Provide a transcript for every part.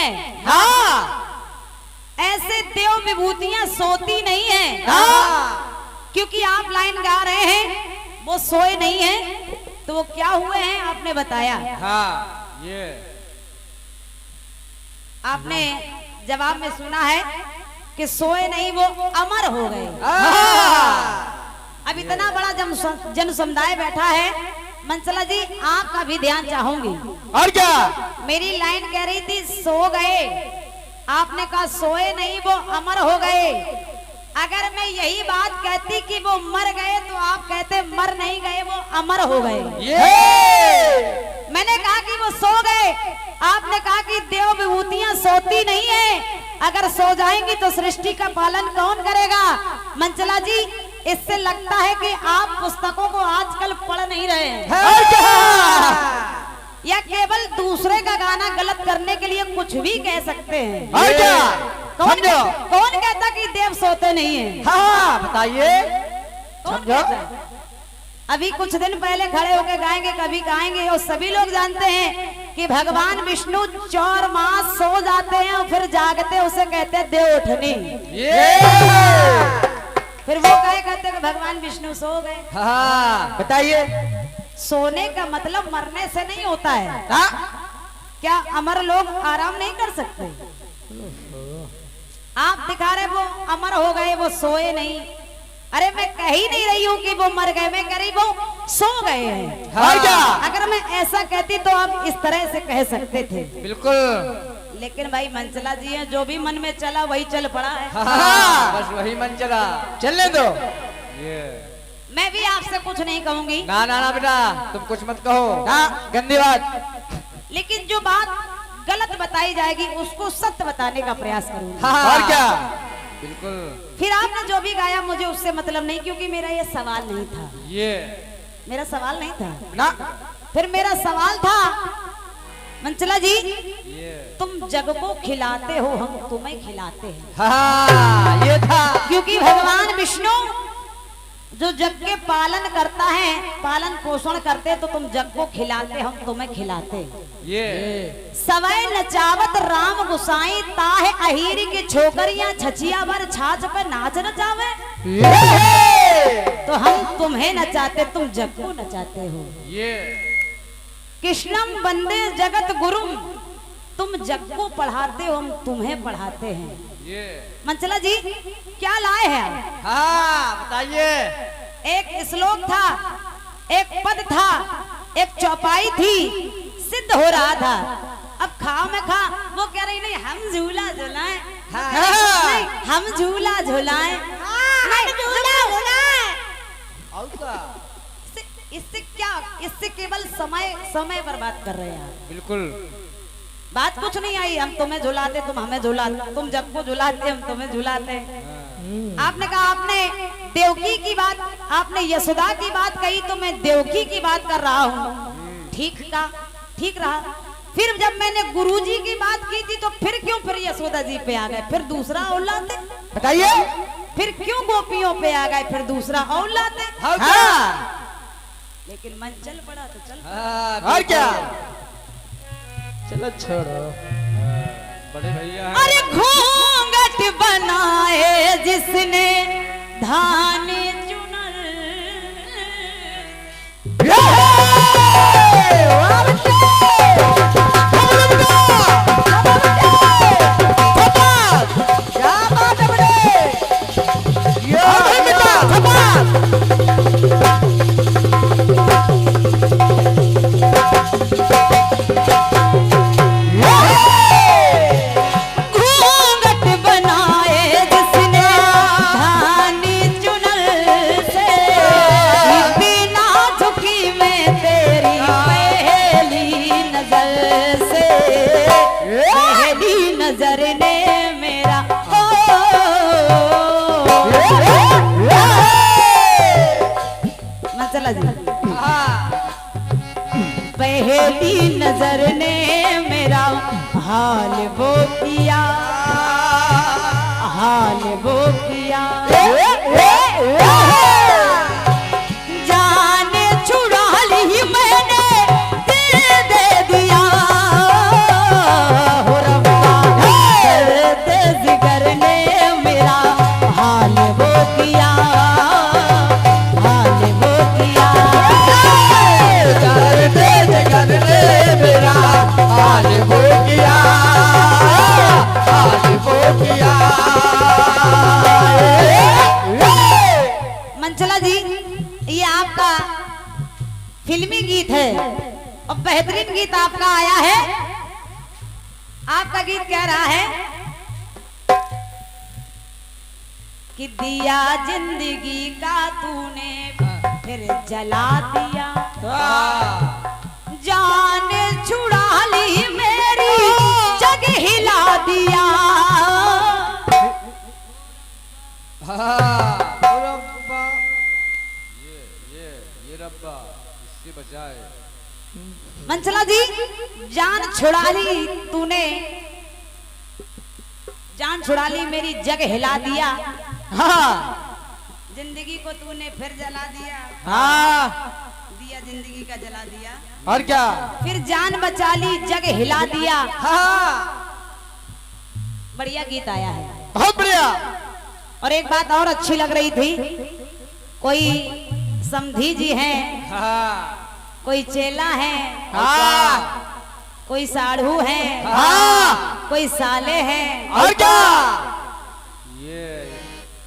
है। हाँ ऐसे देव विभूतियां सोती नहीं है। हाँ क्योंकि आप लाइन गा रहे हैं, वो सोए नहीं है, तो वो क्या हुए हैं आपने बताया। हाँ ये आपने जवाब में सुना है कि सोए नहीं, वो अमर हो गए। अब इतना बड़ा जन समुदाय बैठा है, मंसला जी आपका भी ध्यान चाहूंगी। और क्या? मेरी लाइन कह रही थी सो गए, आपने कहा सोए नहीं वो अमर हो गए। अगर मैं यही बात कहती कि वो मर गए तो आप कहते मर नहीं गए, वो अमर हो गए। मैंने कहा कि वो सो गए, आपने कहा कि देव विभूतियां सोती नहीं है, अगर सो जाएंगी तो सृष्टि का पालन कौन करेगा। मंचला जी इससे लगता है कि आप पुस्तकों को आजकल पढ़ नहीं रहे हैं, या केवल दूसरे का गाना गलत करने के लिए कुछ भी कह सकते हैं। कौन कहता कि देव सोते नहीं है? हाँ बताइए। समझो, अभी कुछ दिन पहले खड़े होकर गाएंगे, कभी गाएंगे, और सभी लोग जानते हैं कि भगवान विष्णु 4 मास सो जाते हैं और फिर जागते, उसे कहते हैं देव उठनी। फिर वो कहते हैं कि भगवान विष्णु सो गए। हाँ बताइए। सोने का मतलब मरने से नहीं होता है। क्या अमर लोग आराम नहीं कर सकते? आप दिखा रहे वो अमर हो गए, वो सोए नहीं। अरे मैं कह ही नहीं रही हूँ कि वो मर गए, मैं कह रही वो सो गए हैं। हाँ। अगर मैं ऐसा कहती तो आप इस तरह से कह सकते थे। बिल्कुल। लेकिन भाई मंचला जी है, जो भी मन में चला वही चल पड़ा है। हाँ, बस वही मन चला, चलने दो। मैं भी आपसे कुछ नहीं कहूंगी। ना ना ना बेटा, तुम कुछ मत कहो। हाँ गंदी बात। लेकिन जो बात गलत बताई जाएगी उसको सत्य बताने का प्रयास करूंगी। हाँ। और क्या? बिल्कुल। फिर आपने जो भी गाया मुझे उससे मतलब नहीं, क्योंकि मेरा ये सवाल नहीं था। मेरा सवाल नहीं था ना। फिर मेरा सवाल था मंचला जी, तुम जग को खिलाते हो, हम तुम्हें खिलाते हैं। हाँ ये था। क्योंकि भगवान विष्णु जो जग के पालन करता है, पालन पोषण करते, तो तुम जग को खिलाते, हम तुम्हें खिलाते। सवै नचावत राम गुसाई, ताहे अहीरी के छोकरियां छचिया बर छाछ पे नाच नचावे। तो हम तुम्हें नचाते, तुम जग को नचाते हो। कृष्णम वंदे जगत गुरुम, तुम जग को पढ़ाते हो, हम तुम्हें पढ़ाते हैं। मंचला जी क्या लाए हैं आप? हाँ बताइए। एक श्लोक था, एक पद था, एक चौपाई थी, सिद्ध हो रहा था। अब खाओ में खा, वो कह रही नहीं हम झूला झुलाएं। नहीं हम झूला झुलाएं। इससे क्या, इससे केवल समय बर्बाद कर रहे हैं। बिल्कुल बात कुछ नहीं आई। हम तुम्हें झुलाते, तुम हमें झुलाते, तुम जब को झुलाते हम तुम्हें झुलाते। आपने कहा, आपने देवकी की बात, आपने यशोदा की बात कही, तो मैं देवकी की बात कर रहा हूँ। ठीक का ठीक रहा। फिर जब मैंने गुरुजी की बात की थी, तो फिर क्यों फिर यशोदा जी पे आ गए, फिर दूसरा और लाते? बताइए। फिर क्यों गोपियों पे आ गए, फिर दूसरा और लाते? हाँ। लेकिन मन चल पड़ा तो चल। हाँ, और क्या? चलो छोड़ो बड़े भैया। अरे घूंघट बनाए जिसने धान चुनर, क्या बात है बड़े? नजर ने मेरा चला जी, पहली नजर ने मेरा हाल वो किया, हाल वो किया। जाने छुड़ा ली मैंने, दिल दे दिया हो रब्बा। गीत है और बेहतरीन गीत आपका आया है। आपका गीत कह रहा है कि दिया जिंदगी का तूने फिर जला दिया, जान छुड़ा ली मेरी जग हिला दिया। रब्बा, ये रब्बा इससे बचाए। मंचला जी, जान छुड़ा ली तूने, जान छुड़ा ली मेरी जग हिला दिया। हाँ, जिंदगी को तूने फिर जला दिया। हाँ, दिया जिंदगी का जला दिया, और क्या? फिर जान बचा ली जग हिला दिया। हाँ, बढ़िया गीत आया है, बहुत बढ़िया। और एक बात और अच्छी लग रही थी, कोई समधी जी हैं, हाँ, कोई चेला है, हाँ, कोई साढ़ू है, हाँ, कोई साले हैं, और क्या? ये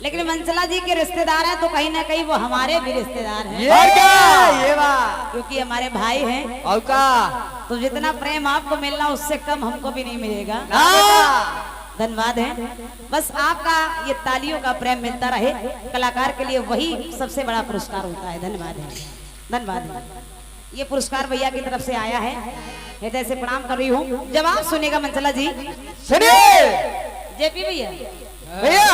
लेकिन मंचला जी के रिश्तेदार हैं तो कहीं ना कहीं वो हमारे भी रिश्तेदार हैं, और क्या? ये बात, क्योंकि हमारे भाई हैं। और क्या? तो जितना प्रेम आपको मिलना उससे कम हमको भी नहीं मिलेगा। धन्यवाद है, बस आपका ये तालियों का प्रेम मिलता रहे। कलाकार के लिए वही सबसे बड़ा पुरस्कार होता है। धन्यवाद है, धन्यवाद है। ये पुरस्कार भैया की तरफ से आया है, हृदय से प्रणाम कर रही हूँ। जब आप सुनेगा मंचला जी, सुनिए जेपी भैया, भैया